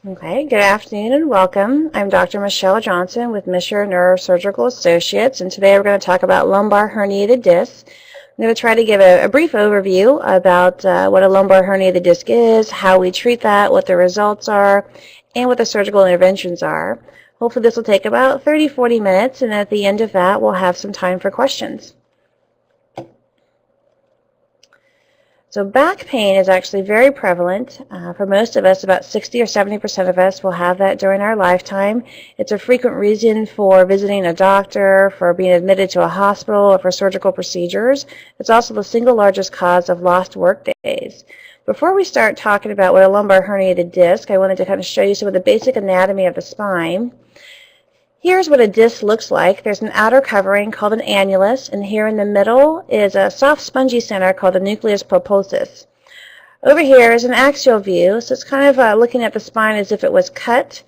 Okay, good afternoon and welcome. I'm Dr. Michele Johnson with Michele Neurosurgical Associates, and today we're going to talk about lumbar herniated discs. I'm going to try to give a brief overview about what a lumbar herniated disc is, how we treat that, what the results are, and what the surgical interventions are. Hopefully this will take about 30-40 minutes, and at the end of that we'll have some time for questions. So back pain is actually very prevalent. For most of us, about 60 or 70% of us will have that during our lifetime. It's a frequent reason for visiting a doctor, for being admitted to a hospital, or for surgical procedures. It's also the single largest cause of lost work days. Before we start talking about what a lumbar herniated disc, I wanted to kind of show you some of the basic anatomy of the spine. Here's what a disc looks like. There's an outer covering called an annulus, and here in the middle is a soft spongy center called the nucleus pulposus. Over here is an axial view, so it's kind of looking at the spine as if it was cut.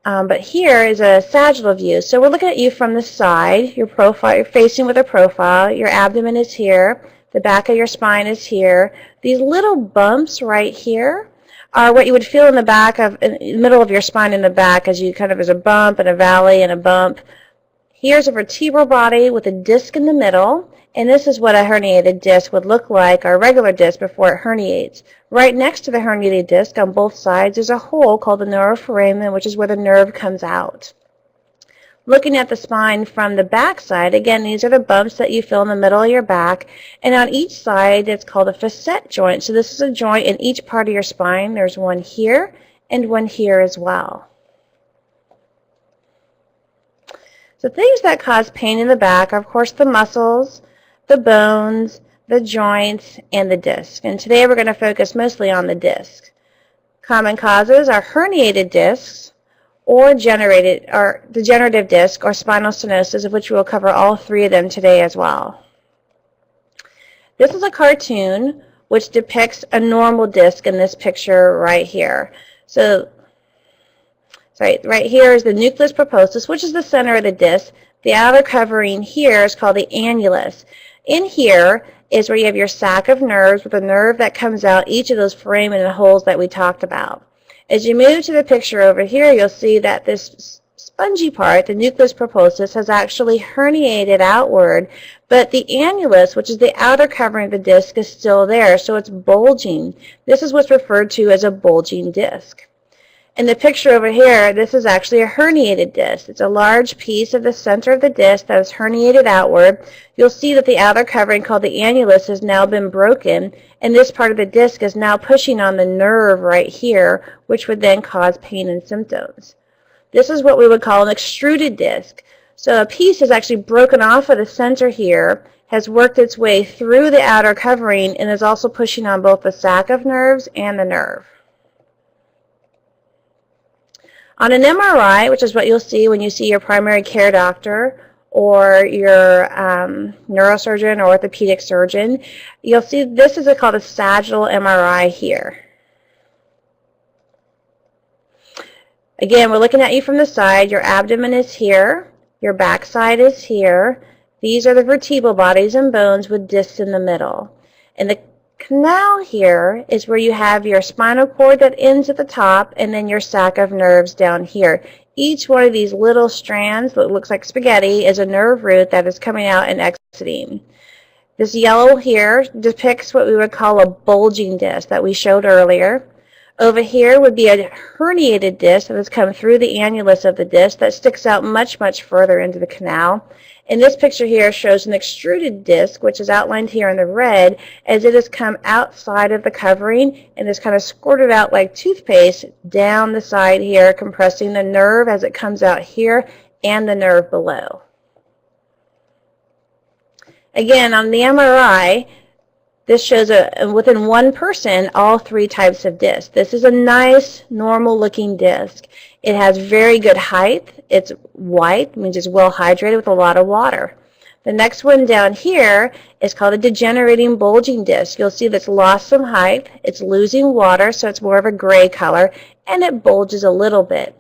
But here is a sagittal view. So we're looking at you from the side. Your profile, you're facing with a profile. Your abdomen is here. The back of your spine is here. These little bumps right here are what you would feel in the back of, in the middle of your spine in the back, as you kind of, as a bump and a valley and a bump. Here's a vertebral body with a disc in the middle, and this is what a herniated disc would look like, our regular disc, before it herniates. Right next to the herniated disc on both sides is a hole called the neuroforamen, which is where the nerve comes out. Looking at the spine from the back side, again, these are the bumps that you feel in the middle of your back, and on each side it's called a facet joint. So this is a joint in each part of your spine. There's one here and one here as well. So things that cause pain in the back are, of course, the muscles, the bones, the joints, and the disc. And today we're going to focus mostly on the disc. Common causes are herniated discs, or degenerative disc, or spinal stenosis, of which we will cover all three of them today as well. This is a cartoon which depicts a normal disc in this picture right here. So, right here is the nucleus pulposus, which is the center of the disc. The outer covering here is called the annulus. In here is where you have your sac of nerves with a nerve that comes out each of those foramen and holes that we talked about. As you move to the picture over here, you'll see that this spongy part, the nucleus pulposus, has actually herniated outward, but the annulus, which is the outer covering of the disc, is still there, so it's bulging. This is what's referred to as a bulging disc. In the picture over here, this is actually a herniated disc. It's a large piece of the center of the disc that is herniated outward. You'll see that the outer covering called the annulus has now been broken, and this part of the disc is now pushing on the nerve right here, which would then cause pain and symptoms. This is what we would call an extruded disc. So a piece is actually broken off of the center here, has worked its way through the outer covering, and is also pushing on both the sac of nerves and the nerve. On an MRI, which is what you'll see when you see your primary care doctor or your neurosurgeon or orthopedic surgeon, you'll see this is called a sagittal MRI here. Again, we're looking at you from the side. Your abdomen is here. Your backside is here. These are the vertebral bodies and bones with discs in the middle. And the canal here is where you have your spinal cord that ends at the top, and then your sac of nerves down here. Each one of these little strands that looks like spaghetti is a nerve root that is coming out and exiting. This yellow here depicts what we would call a bulging disc that we showed earlier. Over here would be a herniated disc that has come through the annulus of the disc that sticks out much, much further into the canal. And this picture here shows an extruded disc, which is outlined here in the red, as it has come outside of the covering and is kind of squirted out like toothpaste down the side here, compressing the nerve as it comes out here and the nerve below. Again, on the MRI, this shows within one person all three types of disc. This is a nice, normal-looking disc. It has very good height. It's white, means it's well hydrated with a lot of water. The next one down here is called a degenerating bulging disc. You'll see that's lost some height. It's losing water, so it's more of a gray color, and it bulges a little bit.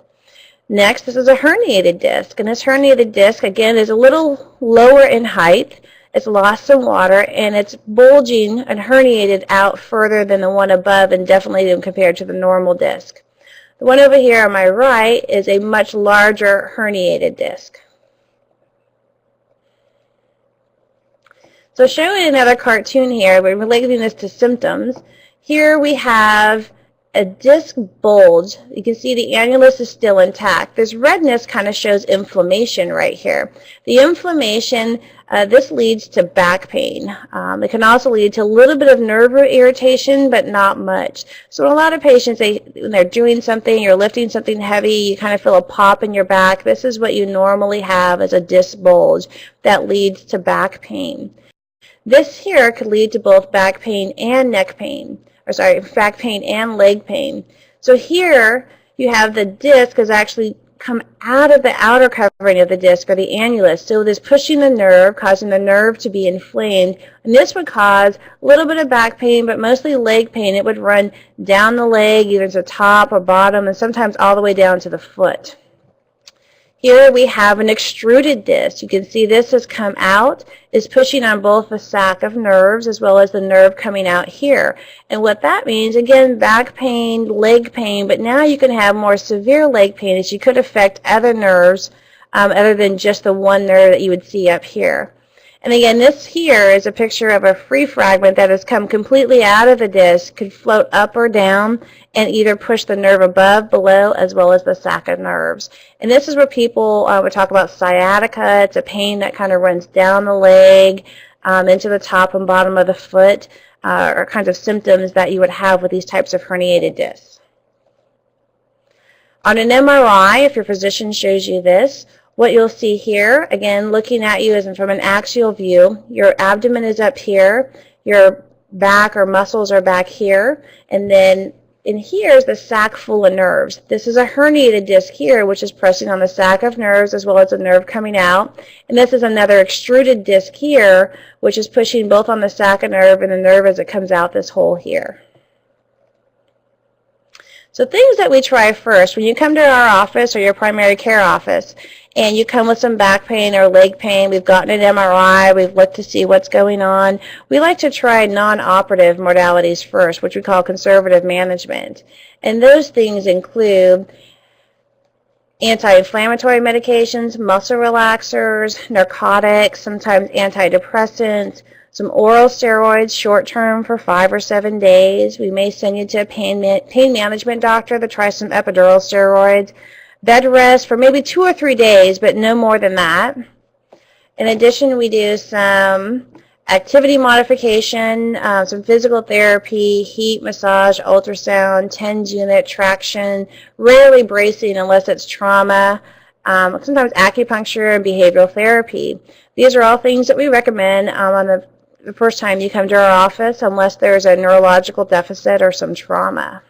Next, this is a herniated disc, and this herniated disc, again, is a little lower in height. It's lost some water, and it's bulging and herniated out further than the one above, and definitely compared to the normal disc. The one over here on my right is a much larger herniated disc. So showing another cartoon here, we're relating this to symptoms. Here we have a disc bulge. You can see the annulus is still intact. This redness kind of shows inflammation right here. The inflammation, this leads to back pain. It can also lead to a little bit of nerve root irritation, but not much. So a lot of patients, when they're doing something, you're lifting something heavy, you kind of feel a pop in your back. This is what you normally have as a disc bulge that leads to back pain. This here could lead to both back pain and neck pain, or sorry, back pain and leg pain. So here you have the disc has actually come out of the outer covering of the disc, or the annulus. So it is pushing the nerve, causing the nerve to be inflamed. And this would cause a little bit of back pain, but mostly leg pain. It would run down the leg, either to the top or bottom, and sometimes all the way down to the foot. Here we have an extruded disc. You can see this has come out, is pushing on both the sac of nerves as well as the nerve coming out here. And what that means, again, back pain, leg pain, but now you can have more severe leg pain as you could affect other nerves other than just the one nerve that you would see up here. And again, this here is a picture of a free fragment that has come completely out of the disc, could float up or down, and either push the nerve above, below, as well as the sac of nerves. And this is where people would talk about sciatica. It's a pain that kind of runs down the leg, into the top and bottom of the foot, or kinds of symptoms that you would have with these types of herniated discs. On an MRI, if your physician shows you this, what you'll see here, again, looking at you as from an axial view, your abdomen is up here, your back or muscles are back here, and then in here is the sac full of nerves. This is a herniated disc here, which is pressing on the sac of nerves as well as the nerve coming out. And this is another extruded disc here, which is pushing both on the sac of nerve and the nerve as it comes out this hole here. So things that we try first, when you come to our office or your primary care office and you come with some back pain or leg pain, we've gotten an MRI, we've looked to see what's going on, we like to try non-operative modalities first, which we call conservative management. And those things include anti-inflammatory medications, muscle relaxers, narcotics, sometimes antidepressants, some oral steroids short-term for 5 or 7 days. We may send you to a pain management doctor to try some epidural steroids. Bed rest for maybe 2 or 3 days, but no more than that. In addition, we do some activity modification, some physical therapy, heat, massage, ultrasound, TENS unit, traction, rarely bracing unless it's trauma, sometimes acupuncture and behavioral therapy. These are all things that we recommend on the first time you come to our office unless there's a neurological deficit or some trauma.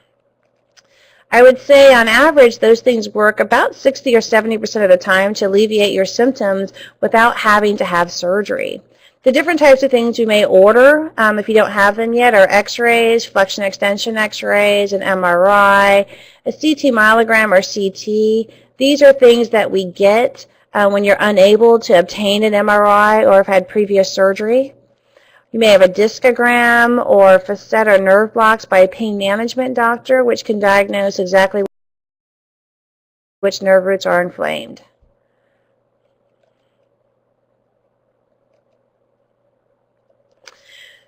I would say on average those things work about 60 or 70% of the time to alleviate your symptoms without having to have surgery. The different types of things you may order if you don't have them yet are x-rays, flexion extension x-rays, an MRI, a CT myelogram or CT. These are things that we get when you're unable to obtain an MRI or have had previous surgery. You may have a discogram or facet or nerve blocks by a pain management doctor, which can diagnose exactly which nerve roots are inflamed.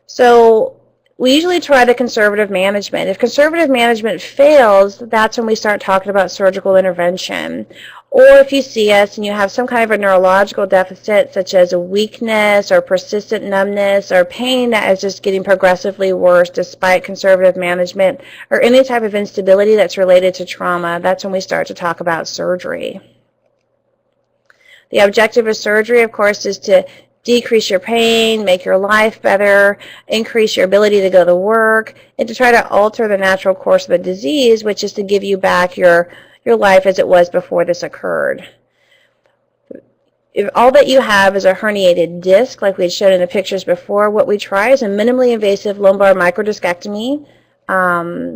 So we usually try the conservative management. If conservative management fails, that's when we start talking about surgical intervention. Or if you see us and you have some kind of a neurological deficit, such as a weakness or persistent numbness or pain that is just getting progressively worse despite conservative management, or any type of instability that's related to trauma, that's when we start to talk about surgery. The objective of surgery, of course, is to decrease your pain, make your life better, increase your ability to go to work, and to try to alter the natural course of the disease, which is to give you back your life as it was before this occurred. If all that you have is a herniated disc, like we had shown in the pictures before, what we try is a minimally invasive lumbar microdiscectomy.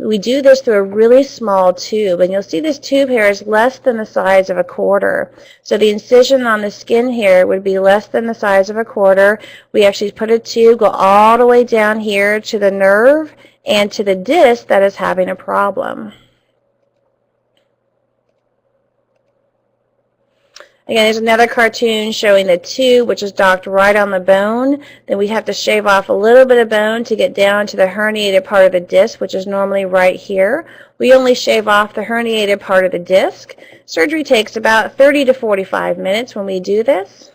We do this through a really small tube, and you'll see this tube here is less than the size of a quarter. So the incision on the skin here would be less than the size of a quarter. We actually put a tube, go all the way down here to the nerve and to the disc that is having a problem. Again, there's another cartoon showing the tube, which is docked right on the bone. Then we have to shave off a little bit of bone to get down to the herniated part of the disc, which is normally right here. We only shave off the herniated part of the disc. Surgery takes about 30 to 45 minutes when we do this.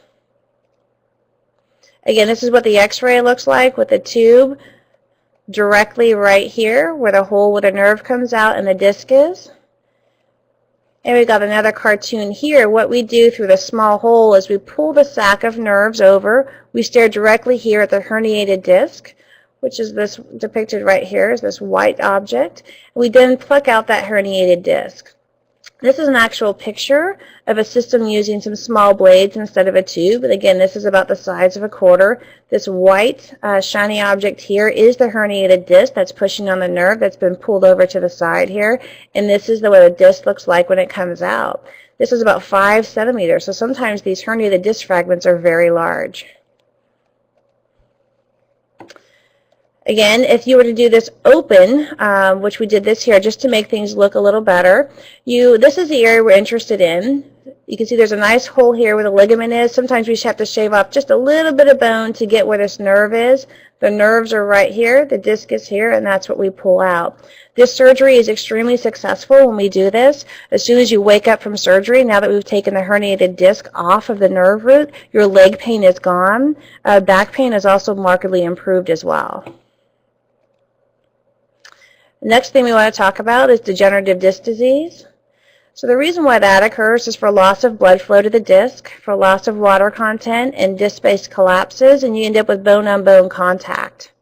Again, this is what the x-ray looks like with the tube directly right here where the hole where the nerve comes out and the disc is. And we've got another cartoon here. What we do through the small hole is we pull the sac of nerves over. We stare directly here at the herniated disc, which is this depicted right here, is this white object. We then pluck out that herniated disc. This is an actual picture of a system using some small blades instead of a tube. And again, this is about the size of a quarter. This white shiny object here is the herniated disc that's pushing on the nerve that's been pulled over to the side here. And this is the way the disc looks like when it comes out. This is about 5 centimeters. So sometimes these herniated disc fragments are very large. Again, if you were to do this open, which we did this here just to make things look a little better, this is the area we're interested in. You can see there's a nice hole here where the ligament is. Sometimes we just have to shave off just a little bit of bone to get where this nerve is. The nerves are right here, the disc is here, and that's what we pull out. This surgery is extremely successful when we do this. As soon as you wake up from surgery, now that we've taken the herniated disc off of the nerve root, your leg pain is gone. Back pain is also markedly improved as well. The next thing we want to talk about is degenerative disc disease. So the reason why that occurs is for loss of blood flow to the disc, for loss of water content, and disc space collapses, and you end up with bone-on-bone contact.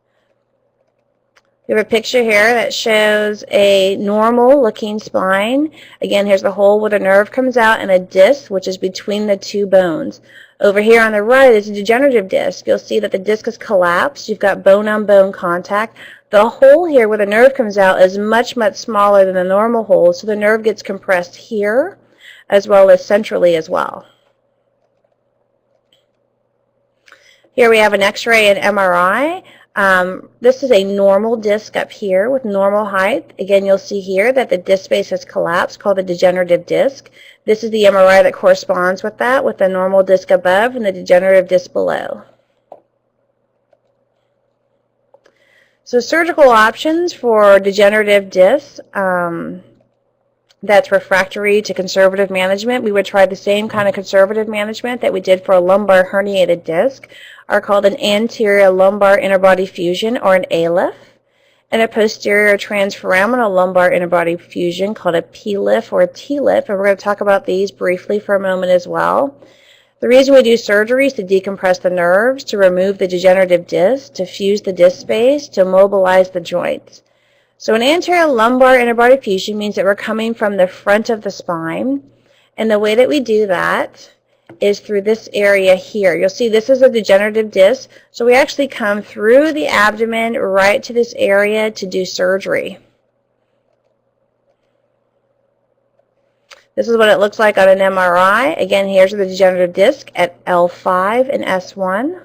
We have a picture here that shows a normal-looking spine. Again, here's the hole where the nerve comes out and a disc, which is between the two bones. Over here on the right is a degenerative disc. You'll see that the disc is collapsed. You've got bone-on-bone contact. The hole here where the nerve comes out is much, much smaller than the normal hole, so the nerve gets compressed here as well as centrally as well. Here we have an x-ray and MRI. This is a normal disc up here with normal height. Again, you'll see here that the disc space has collapsed, called the degenerative disc. This is the MRI that corresponds with that, with the normal disc above and the degenerative disc below. So surgical options for degenerative discs that's refractory to conservative management, we would try the same kind of conservative management that we did for a lumbar herniated disc, are called an anterior lumbar interbody fusion, or an ALIF, and a posterior transforaminal lumbar interbody fusion called a PLIF or a TLIF, and we're going to talk about these briefly for a moment as well. The reason we do surgery is to decompress the nerves, to remove the degenerative disc, to fuse the disc space, to mobilize the joints. So an anterior lumbar interbody fusion means that we're coming from the front of the spine, and the way that we do that is through this area here. You'll see this is a degenerative disc, so we actually come through the abdomen right to this area to do surgery. This is what it looks like on an MRI. Again, here's the degenerative disc at L5 and S1.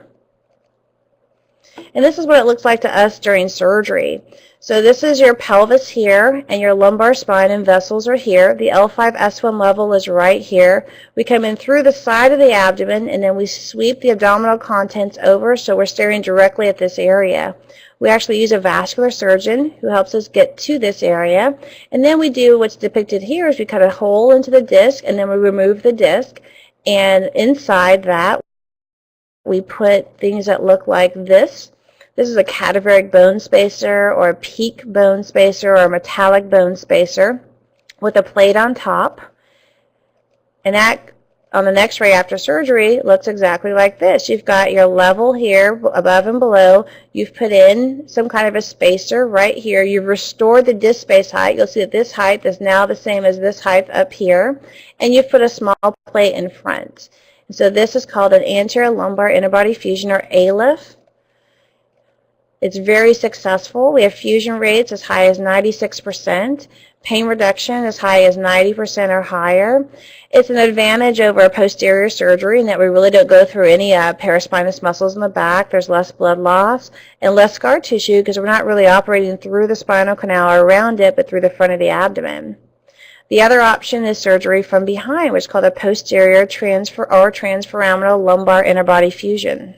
And this is what it looks like to us during surgery. So this is your pelvis here, and your lumbar spine and vessels are here. The L5 S1 level is right here. We come in through the side of the abdomen, and then we sweep the abdominal contents over, so we're staring directly at this area. We actually use a vascular surgeon who helps us get to this area. And then we do what's depicted here is we cut a hole into the disc, and then we remove the disc. And inside that, we put things that look like this. This is a cadaveric bone spacer, or a peak bone spacer, or a metallic bone spacer with a plate on top. And that, on the x-ray after surgery, looks exactly like this. You've got your level here above and below. You've put in some kind of a spacer right here. You've restored the disc space height. You'll see that this height is now the same as this height up here. And you've put a small plate in front. And so this is called an anterior lumbar interbody fusion, or ALIF. It's very successful. We have fusion rates as high as 96%, pain reduction as high as 90% or higher. It's an advantage over a posterior surgery in that we really don't go through any paraspinous muscles in the back. There's less blood loss and less scar tissue because we're not really operating through the spinal canal or around it, but through the front of the abdomen. The other option is surgery from behind, which is called a posterior transforaminal lumbar interbody fusion.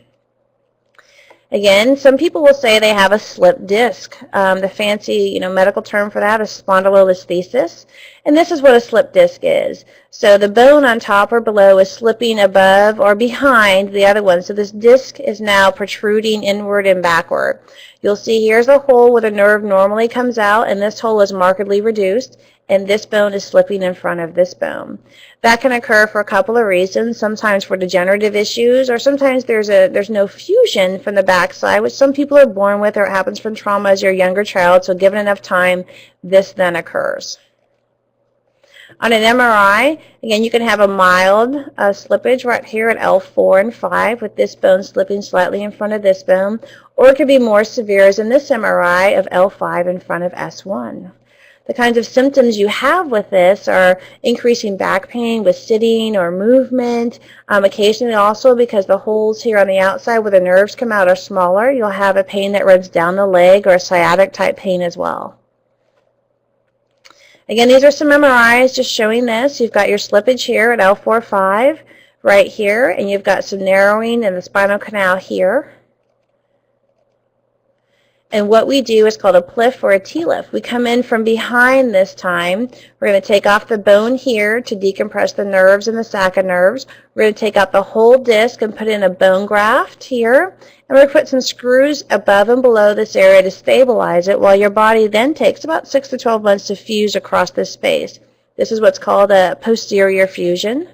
Again, some people will say they have a slipped disc. The fancy, medical term for that is spondylolisthesis, and this is what a slipped disc is. So the bone on top or below is slipping above or behind the other one. So this disc is now protruding inward and backward. You'll see here's a hole where the nerve normally comes out, and this hole is markedly reduced, and this bone is slipping in front of this bone. That can occur for a couple of reasons, sometimes for degenerative issues, or sometimes there's no fusion from the backside, which some people are born with, or it happens from trauma as you're a younger child, so given enough time, this then occurs. On an MRI, again, you can have a mild slippage right here at L4 and 5 with this bone slipping slightly in front of this bone, or it could be more severe as in this MRI of L5 in front of S1. The kinds of symptoms you have with this are increasing back pain with sitting or movement. Occasionally also, because the holes here on the outside where the nerves come out are smaller, you'll have a pain that runs down the leg or a sciatic type pain as well. Again, these are some MRIs just showing this. You've got your slippage here at L4-5 right here, and you've got some narrowing in the spinal canal here. And what we do is called a PLIF or a T-lift. We come in from behind this time. We're going to take off the bone here to decompress the nerves and the sac of nerves. We're going to take out the whole disc and put in a bone graft here. And we're going to put some screws above and below this area to stabilize it, while your body then takes about 6 to 12 months to fuse across this space. This is what's called a posterior fusion.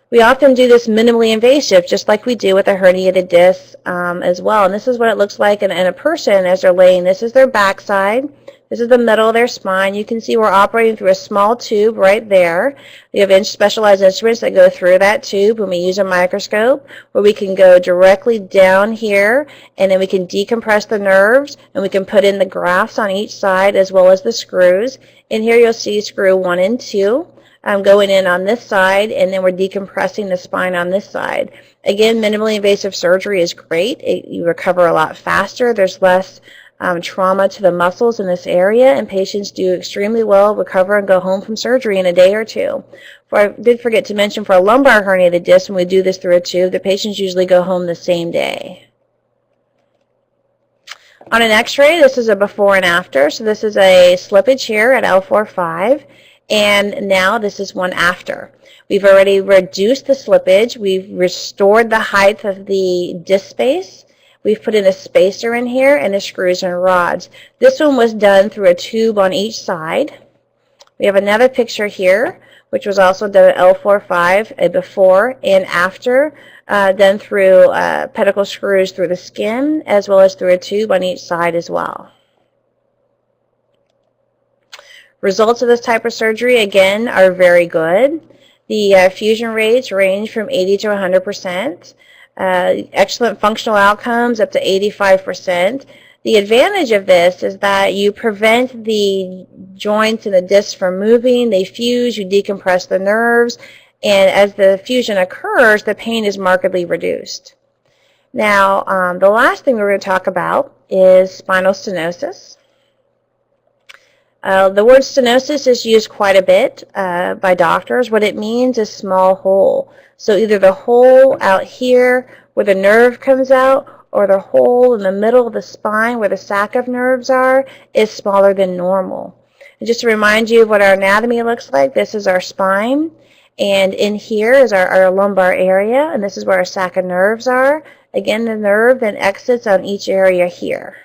We often do this minimally invasive, just like we do with a herniated disc as well. And this is what it looks like in a person as they're laying. This is their backside. This is the middle of their spine. You can see we're operating through a small tube right there. We have specialized instruments that go through that tube when we use a microscope, where we can go directly down here, and then we can decompress the nerves, and we can put in the grafts on each side as well as the screws. And here you'll see screw 1 and 2. Going in on this side, and then we're decompressing the spine on this side. Again, minimally invasive surgery is great. You recover a lot faster. There's less trauma to the muscles in this area, and patients do extremely well, recover, and go home from surgery in a day or two. I did forget to mention, for a lumbar herniated disc, when we do this through a tube, the patients usually go home the same day. On an x-ray, this is a before and after. So this is a slippage here at L4-5. And now this is one after. We've already reduced the slippage. We've restored the height of the disc space. We've put in a spacer in here and the screws and rods. This one was done through a tube on each side. We have another picture here, which was also done at L4-5, a before and after, done through pedicle screws through the skin, as well as through a tube on each side as well. Results of this type of surgery, again, are very good. The fusion rates range from 80 to 100%. Excellent functional outcomes, up to 85%. The advantage of this is that you prevent the joints and the discs from moving. They fuse, you decompress the nerves, and as the fusion occurs, the pain is markedly reduced. Now, the last thing we're going to talk about is spinal stenosis. The word stenosis is used quite a bit by doctors. What it means is small hole. So either the hole out here where the nerve comes out, or the hole in the middle of the spine where the sac of nerves are, is smaller than normal. And just to remind you of what our anatomy looks like, this is our spine, and in here is our lumbar area, and this is where our sac of nerves are. Again, the nerve then exits on each area here.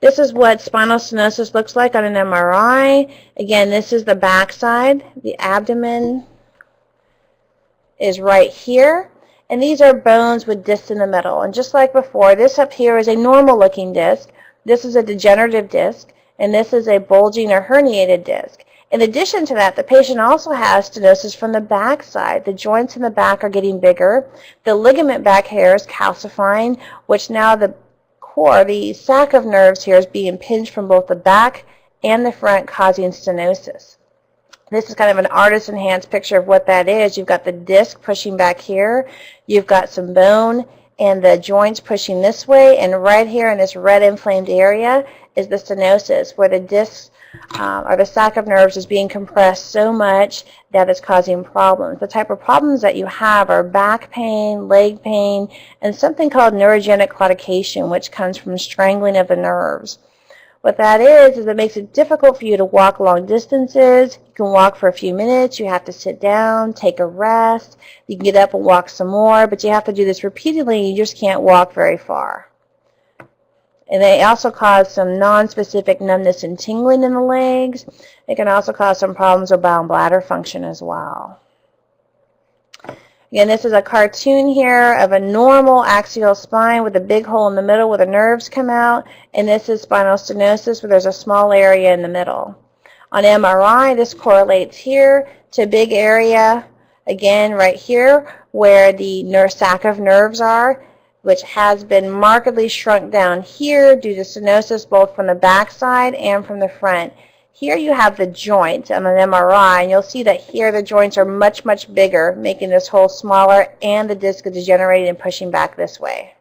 This is what spinal stenosis looks like on an MRI. Again, this is the backside. The abdomen is right here. And these are bones with discs in the middle. And just like before, this up here is a normal looking disc. This is a degenerative disc. And this is a bulging or herniated disc. In addition to that, the patient also has stenosis from the backside. The joints in the back are getting bigger. The ligament back here is calcifying, which now the sac of nerves here is being impinged from both the back and the front, causing stenosis. This is kind of an artist-enhanced picture of what that is. You've got the disc pushing back here. You've got some bone, and the joints pushing this way, and right here in this red inflamed area is the stenosis, where the disc or the sac of nerves is being compressed so much that it's causing problems. The type of problems that you have are back pain, leg pain, and something called neurogenic claudication, which comes from strangling of the nerves. What that is it makes it difficult for you to walk long distances. You can walk for a few minutes. You have to sit down, take a rest. You can get up and walk some more, but you have to do this repeatedly. You just can't walk very far. And they also cause some non-specific numbness and tingling in the legs. It can also cause some problems with bowel and bladder function as well. Again, this is a cartoon here of a normal axial spine with a big hole in the middle where the nerves come out, and this is spinal stenosis where there's a small area in the middle. On MRI, this correlates here to a big area, again, right here, where the sac of nerves are, which has been markedly shrunk down here due to stenosis both from the back side and from the front. Here you have the joint on an MRI, and you'll see that here the joints are much, much bigger, making this hole smaller, and the disc is degenerating and pushing back this way.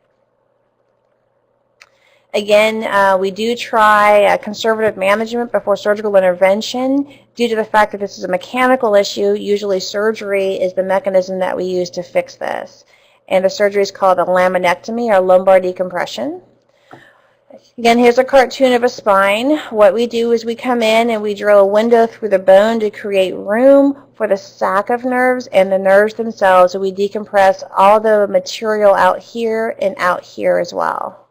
Again, we do try conservative management before surgical intervention. Due to the fact that this is a mechanical issue, usually surgery is the mechanism that we use to fix this. And the surgery is called a laminectomy or lumbar decompression. Again, here's a cartoon of a spine. What we do is we come in and we drill a window through the bone to create room for the sac of nerves and the nerves themselves. So we decompress all the material out here and out here as well.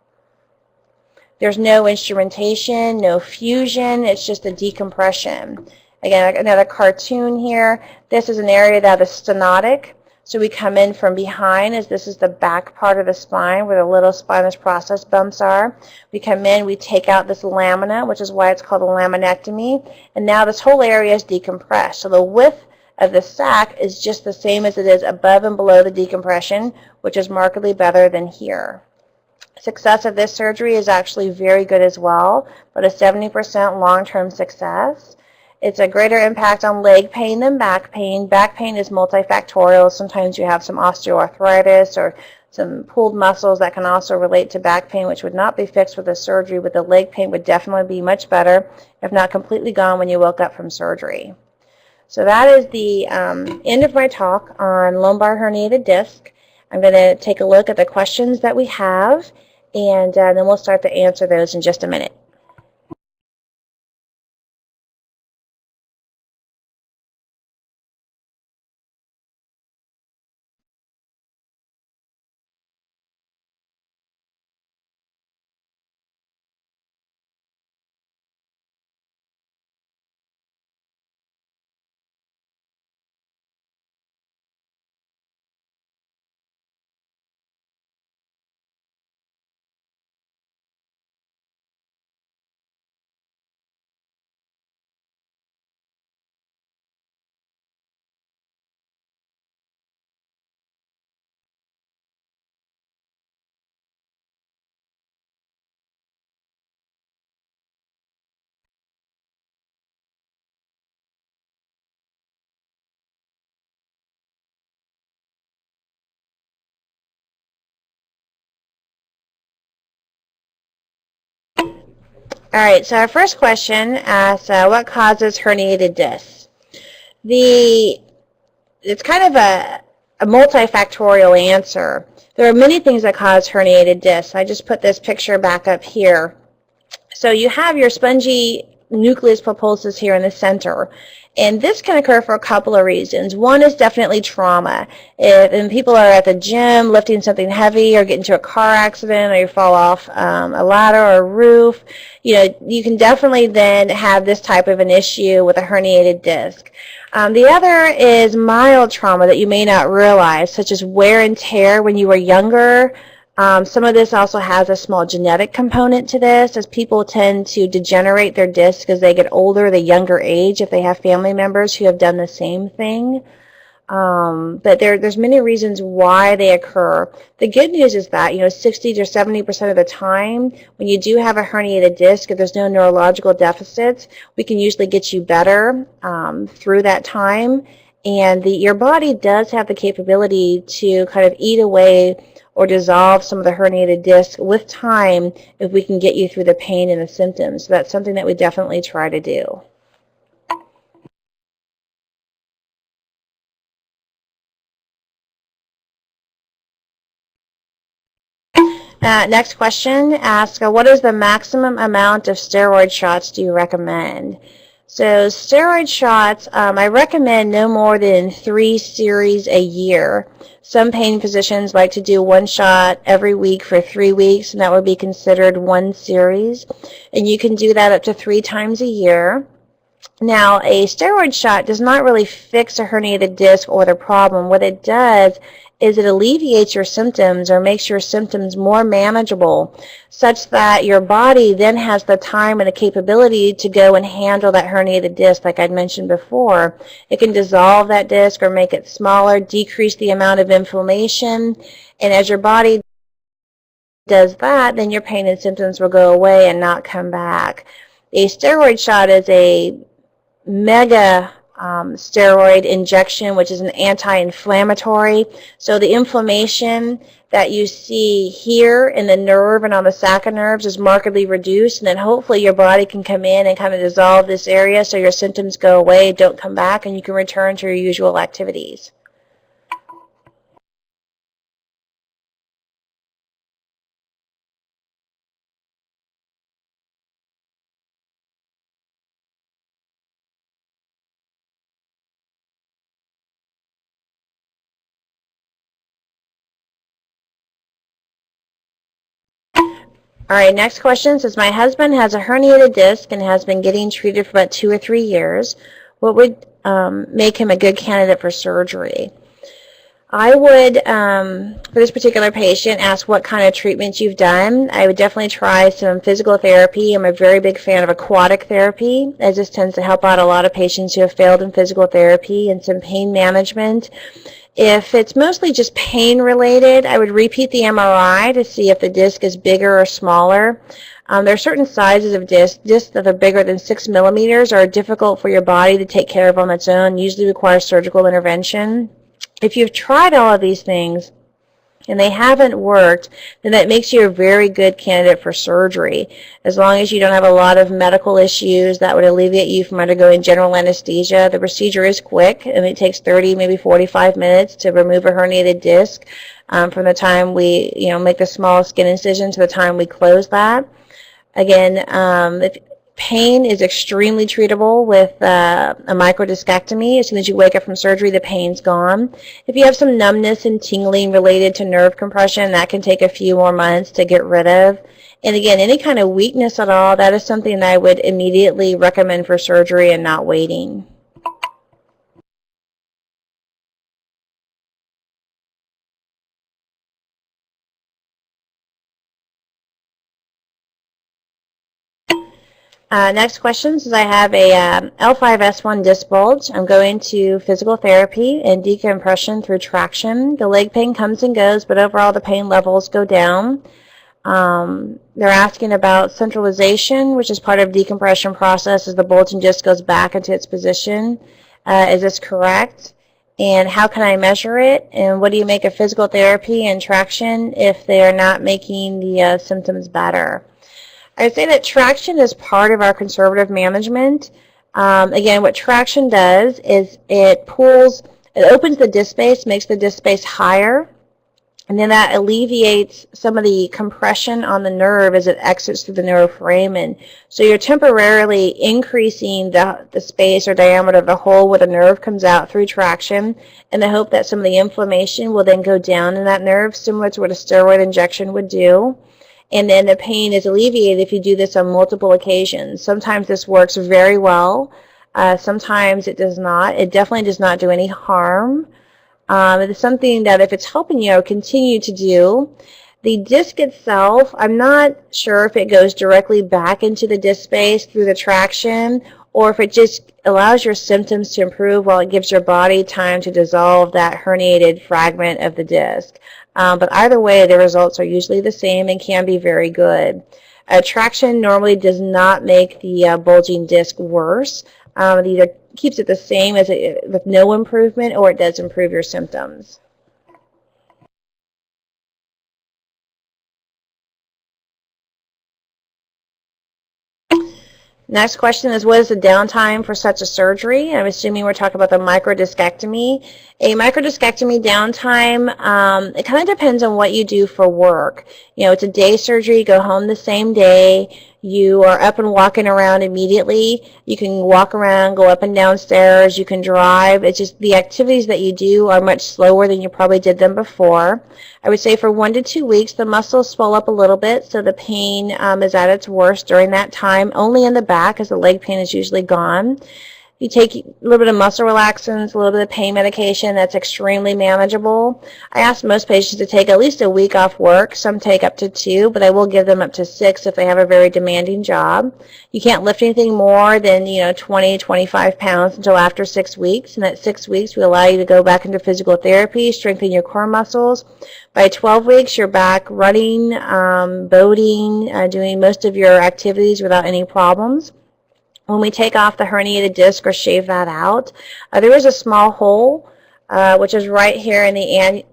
There's no instrumentation, no fusion. It's just a decompression. Again, another cartoon here. This is an area that is stenotic. So we come in from behind, as this is the back part of the spine where the little spinous process bumps are. We come in, we take out this lamina, which is why it's called a laminectomy, and now this whole area is decompressed. So the width of the sac is just the same as it is above and below the decompression, which is markedly better than here. Success of this surgery is actually very good as well, but a 70% long-term success. It's a greater impact on leg pain than back pain. Back pain is multifactorial. Sometimes you have some osteoarthritis or some pulled muscles that can also relate to back pain, which would not be fixed with a surgery, but the leg pain would definitely be much better, if not completely gone when you woke up from surgery. So that is the end of my talk on lumbar herniated disc. I'm going to take a look at the questions that we have, and then we'll start to answer those in just a minute. All right, so our first question asks, what causes herniated discs? It's kind of a multifactorial answer. There are many things that cause herniated discs. I just put this picture back up here. So you have your spongy nucleus pulposus here in the center. And this can occur for a couple of reasons. One is definitely trauma. If people are at the gym lifting something heavy or get into a car accident or you fall off a ladder or a roof, you can definitely then have this type of an issue with a herniated disc. The other is mild trauma that you may not realize, such as wear and tear when you were younger. Some of this also has a small genetic component to this, as people tend to degenerate their discs as they get older, the younger age, if they have family members who have done the same thing. But there's many reasons why they occur. The good news is that, 60 to 70% of the time, when you do have a herniated disc, if there's no neurological deficits, we can usually get you better through that time. And your body does have the capability to kind of eat away or dissolve some of the herniated disc with time if we can get you through the pain and the symptoms. So that's something that we definitely try to do. Next question asks, what is the maximum amount of steroid shots do you recommend? So steroid shots, I recommend no more than 3 series a year. Some pain physicians like to do 1 shot every week for 3 weeks, and that would be considered 1 series. And you can do that up to 3 times a year. Now, a steroid shot does not really fix a herniated disc or the problem. What it does is it alleviates your symptoms or makes your symptoms more manageable, such that your body then has the time and the capability to go and handle that herniated disc like I'd mentioned before. It can dissolve that disc or make it smaller, decrease the amount of inflammation, and as your body does that, then your pain and symptoms will go away and not come back. A steroid shot is a mega steroid injection, which is an anti-inflammatory. So the inflammation that you see here in the nerve and on the sac of nerves is markedly reduced, and then hopefully your body can come in and kind of dissolve this area so your symptoms go away, don't come back, and you can return to your usual activities. All right, next question says, my husband has a herniated disc and has been getting treated for about 2 or 3 years. What would make him a good candidate for surgery? I would, for this particular patient, ask what kind of treatment you've done. I would definitely try some physical therapy. I'm a very big fan of aquatic therapy, as this tends to help out a lot of patients who have failed in physical therapy, and some pain management. If it's mostly just pain related, I would repeat the MRI to see if the disc is bigger or smaller. There are certain sizes of discs that are bigger than 6 millimeters are difficult for your body to take care of on its own, usually require surgical intervention. If you've tried all of these things and they haven't worked, then that makes you a very good candidate for surgery. As long as you don't have a lot of medical issues that would alleviate you from undergoing general anesthesia. The procedure is quick, and it takes 30, maybe 45 minutes to remove a herniated disc from the time we make the small skin incision to the time we close that. Again, pain is extremely treatable with a microdiscectomy. As soon as you wake up from surgery, the pain's gone. If you have some numbness and tingling related to nerve compression, that can take a few more months to get rid of. And again, any kind of weakness at all, that is something that I would immediately recommend for surgery and not waiting. Next question says, I have a L5S1 disc bulge. I'm going to physical therapy and decompression through traction. The leg pain comes and goes, but overall the pain levels go down. They're asking about centralization, which is part of decompression process as the bulging disc goes back into its position. Is this correct? And how can I measure it? And what do you make of physical therapy and traction if they are not making the symptoms better? I'd say that traction is part of our conservative management. Again, what traction does is it opens the disc space, makes the disc space higher, and then that alleviates some of the compression on the nerve as it exits through the nerve foramen. So you're temporarily increasing the space or diameter of the hole where the nerve comes out through traction, in the hope that some of the inflammation will then go down in that nerve, similar to what a steroid injection would do. And then the pain is alleviated if you do this on multiple occasions. Sometimes this works very well. Sometimes it does not. It definitely does not do any harm. It is something that if it's helping you, I would continue to do. The disc itself, I'm not sure if it goes directly back into the disc space through the traction, or if it just allows your symptoms to improve while it gives your body time to dissolve that herniated fragment of the disc. But either way, the results are usually the same and can be very good. Traction normally does not make the bulging disc worse. It either keeps it the same with no improvement, or it does improve your symptoms. Next question is, what is the downtime for such a surgery? I'm assuming we're talking about the microdiscectomy. A microdiscectomy downtime, it kind of depends on what you do for work. You know, it's a day surgery, you go home the same day, you are up and walking around immediately. You can walk around, go up and down stairs, you can drive. It's just the activities that you do are much slower than you probably did them before. I would say for 1 to 2 weeks, the muscles swell up a little bit, so the pain is at its worst during that time, only in the back, as the leg pain is usually gone. You take a little bit of muscle relaxants, a little bit of pain medication. That's extremely manageable. I ask most patients to take at least a week off work. Some take up to 2, but I will give them up to 6 if they have a very demanding job. You can't lift anything more than 20, 25 pounds until after 6 weeks. And at 6 weeks, we allow you to go back into physical therapy, strengthen your core muscles. By 12 weeks, you're back running, boating, doing most of your activities without any problems. When we take off the herniated disc or shave that out, there is a small hole, which is right here in the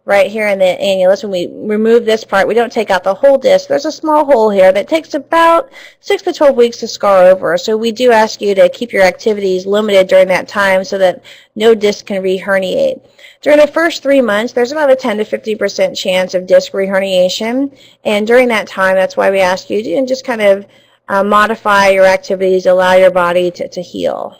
annulus. When we remove this part, we don't take out the whole disc. There's a small hole here that takes about 6 to 12 weeks to scar over. So we do ask you to keep your activities limited during that time so that no disc can re-herniate. During the first 3 months, there's about a 10 to 50% chance of disc reherniation. And during that time, that's why we ask you to just kind of modify your activities, allow your body to heal.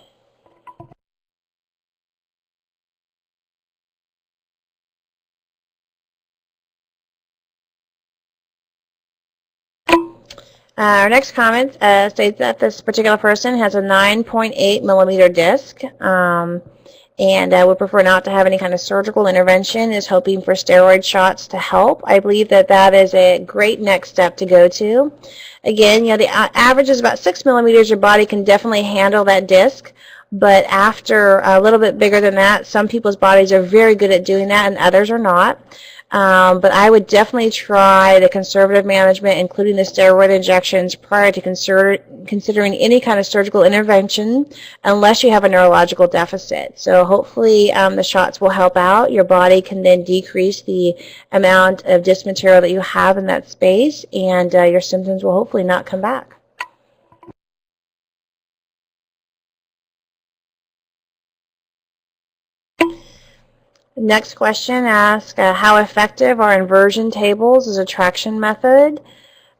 Our next comment states that this particular person has a 9.8 millimeter disc and would prefer not to have any kind of surgical intervention, is hoping for steroid shots to help. I believe that that is a great next step to go to. Again, the average is about 6 millimeters. Your body can definitely handle that disc, but after a little bit bigger than that, some people's bodies are very good at doing that and others are not. But I would definitely try the conservative management, including the steroid injections, prior to considering any kind of surgical intervention, unless you have a neurological deficit. So hopefully the shots will help out. Your body can then decrease the amount of disc material that you have in that space, and your symptoms will hopefully not come back. Next question asks, how effective are inversion tables as a traction method?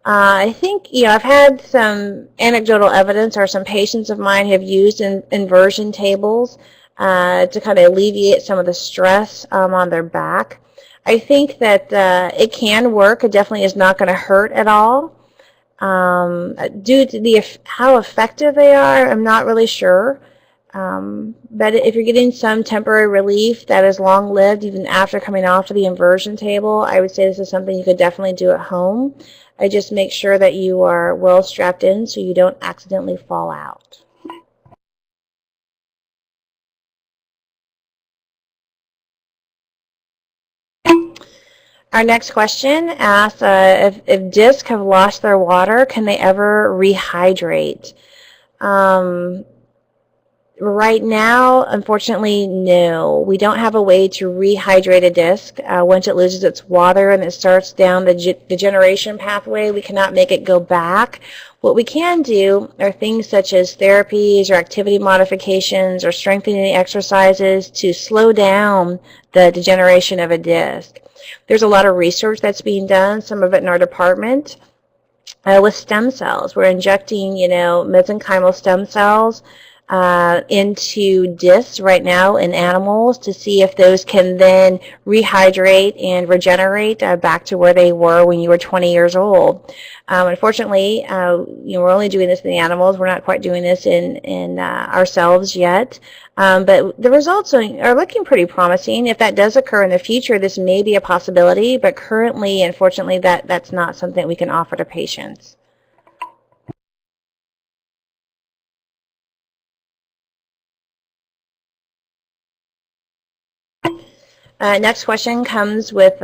I think, I've had some anecdotal evidence, or some patients of mine have used inversion tables to kind of alleviate some of the stress on their back. I think that it can work. It definitely is not going to hurt at all. Due to how effective they are, I'm not really sure. But if you're getting some temporary relief that is long-lived, even after coming off of the inversion table, I would say this is something you could definitely do at home. I just make sure that you are well strapped in so you don't accidentally fall out. Our next question asks, if discs have lost their water, can they ever rehydrate? Right now, unfortunately, no. We don't have a way to rehydrate a disc. Once it loses its water and it starts down the degeneration pathway, we cannot make it go back. What we can do are things such as therapies or activity modifications or strengthening exercises to slow down the degeneration of a disc. There's a lot of research that's being done, some of it in our department, with stem cells. We're injecting, mesenchymal stem cells into discs right now in animals to see if those can then rehydrate and regenerate back to where they were when you were 20 years old. Unfortunately, we're only doing this in the animals. We're not quite doing this in ourselves yet. But the results are looking pretty promising. If that does occur in the future, this may be a possibility, but currently, unfortunately, that's not something we can offer to patients. Next question comes with,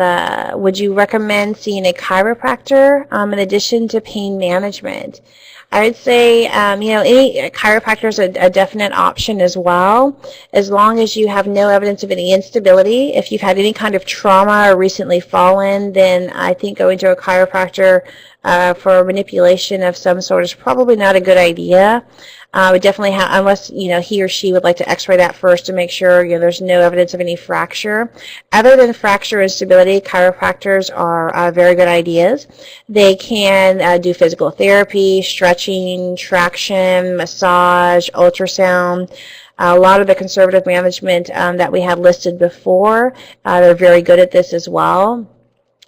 would you recommend seeing a chiropractor in addition to pain management? I would say, any chiropractor is a definite option as well, as long as you have no evidence of any instability. If you've had any kind of trauma or recently fallen, then I think going to a chiropractor for manipulation of some sort is probably not a good idea. We definitely have, unless he or she would like to x-ray that first to make sure there's no evidence of any fracture. Other than fracture instability, chiropractors are very good ideas. They can do physical therapy, stretching, traction, massage, ultrasound. A lot of the conservative management that we had listed before, they're very good at this as well.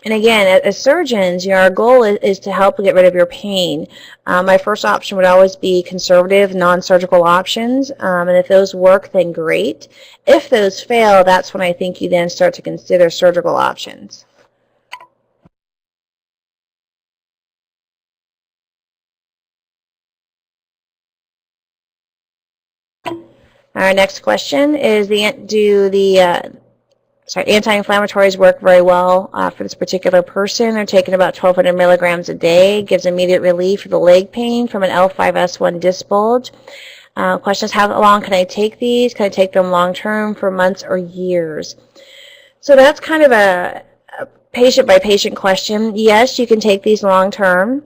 And again, as surgeons, our goal is to help get rid of your pain. My first option would always be conservative, non-surgical options. And if those work, then great. If those fail, that's when I think you then start to consider surgical options. Our next question is, anti-inflammatories work very well for this particular person. They're taking about 1,200 milligrams a day. Gives immediate relief for the leg pain from an L5S1 disc bulge. Question is, how long can I take these? Can I take them long-term for months or years? So that's kind of a patient-by-patient question. Yes, you can take these long-term.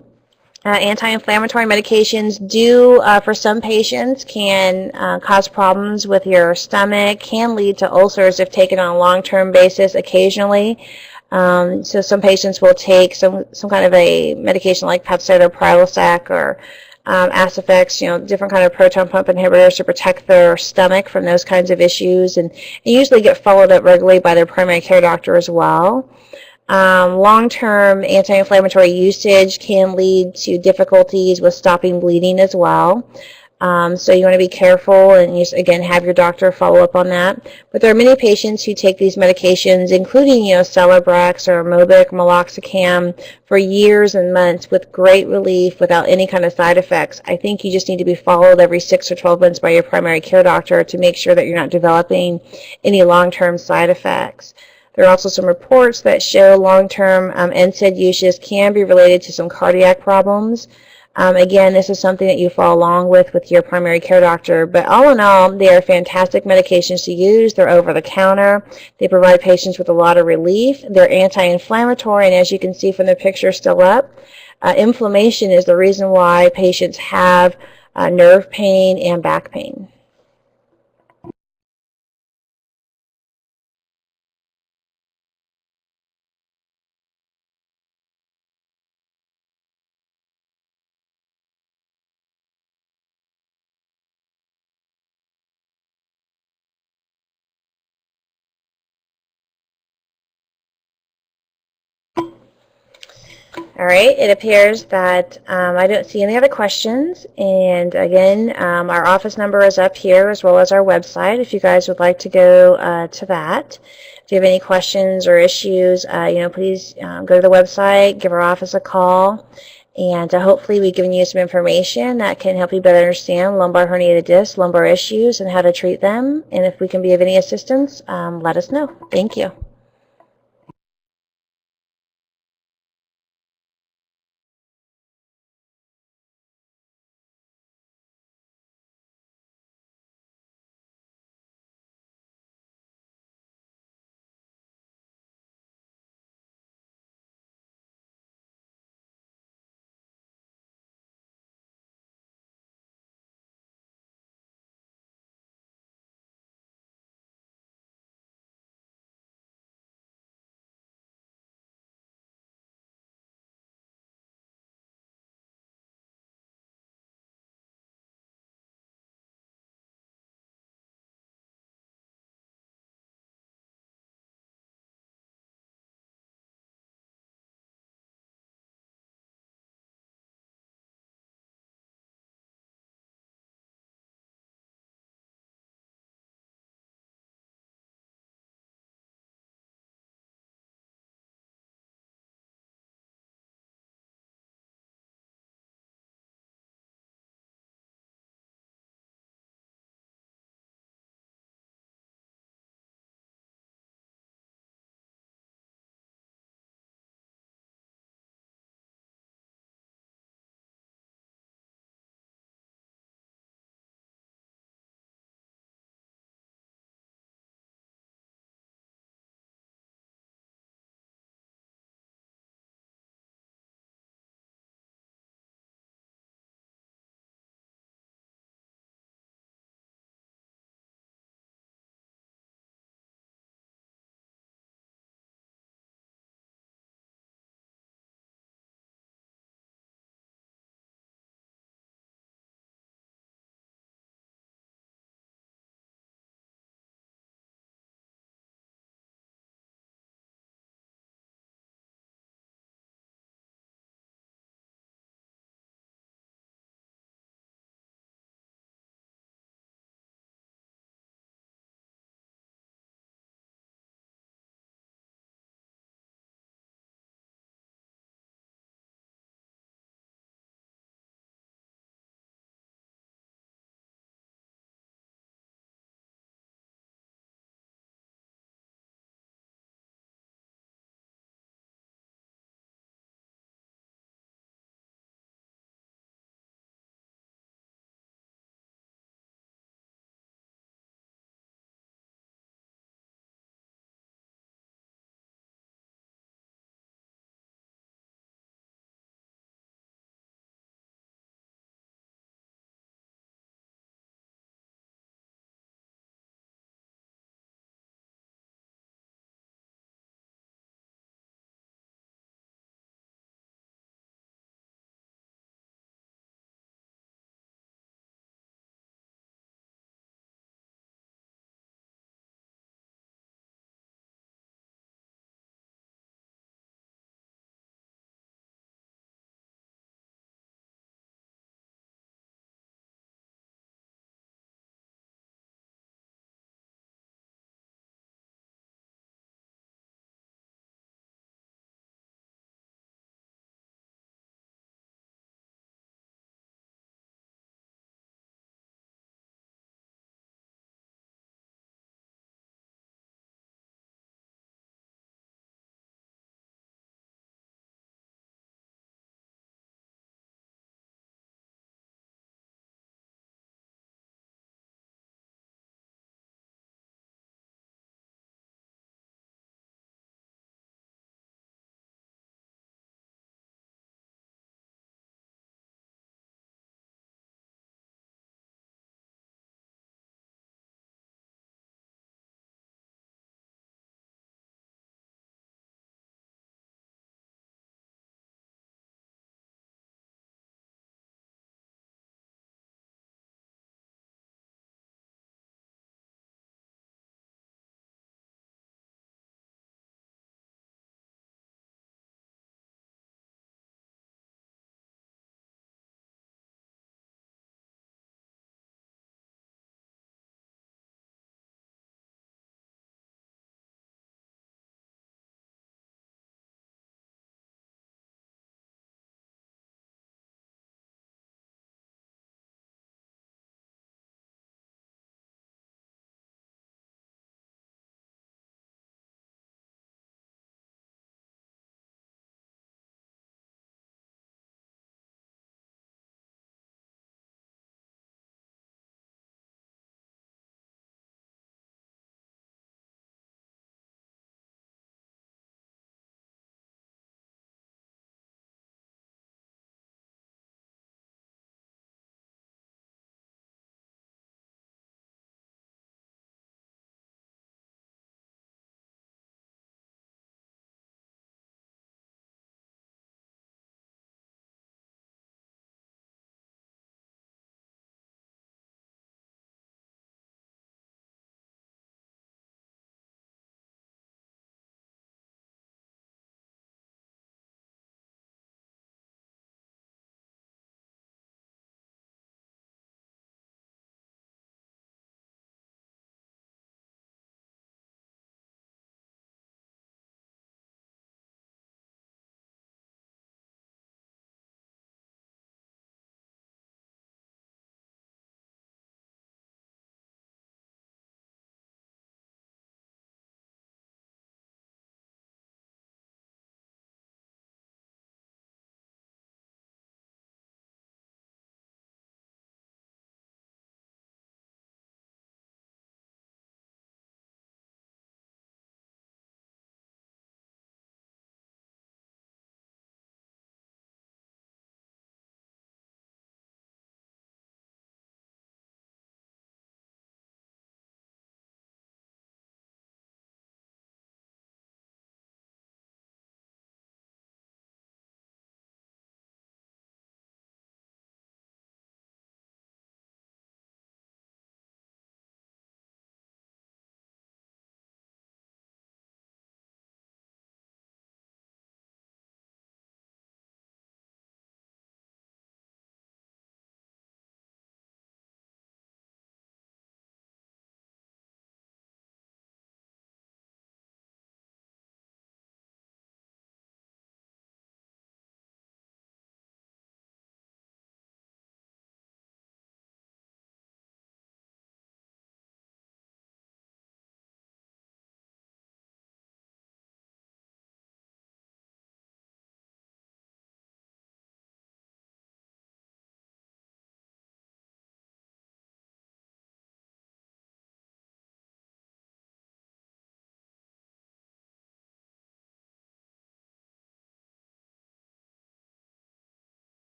Anti-inflammatory medications do, for some patients, can cause problems with your stomach, can lead to ulcers if taken on a long-term basis occasionally. So some patients will take some kind of a medication like Pepcid or Prilosec or Acifex, different kind of proton pump inhibitors to protect their stomach from those kinds of issues, and usually get followed up regularly by their primary care doctor as well. Long-term anti-inflammatory usage can lead to difficulties with stopping bleeding as well. So you want to be careful and again have your doctor follow up on that. But there are many patients who take these medications, including Celebrex or Mobic, meloxicam, for years and months with great relief without any kind of side effects. I think you just need to be followed every 6 or 12 months by your primary care doctor to make sure that you're not developing any long-term side effects. There are also some reports that show long-term NSAID usage can be related to some cardiac problems. Again, this is something that you follow along with your primary care doctor. But all in all, they are fantastic medications to use. They're over-the-counter. They provide patients with a lot of relief. They're anti-inflammatory, and as you can see from the picture still up, inflammation is the reason why patients have nerve pain and back pain. All right, it appears that I don't see any other questions. And again, our office number is up here as well as our website if you guys would like to go to that. If you have any questions or issues, please go to the website, give our office a call, and hopefully we've given you some information that can help you better understand lumbar herniated disc, lumbar issues, and how to treat them. And if we can be of any assistance, let us know. Thank you.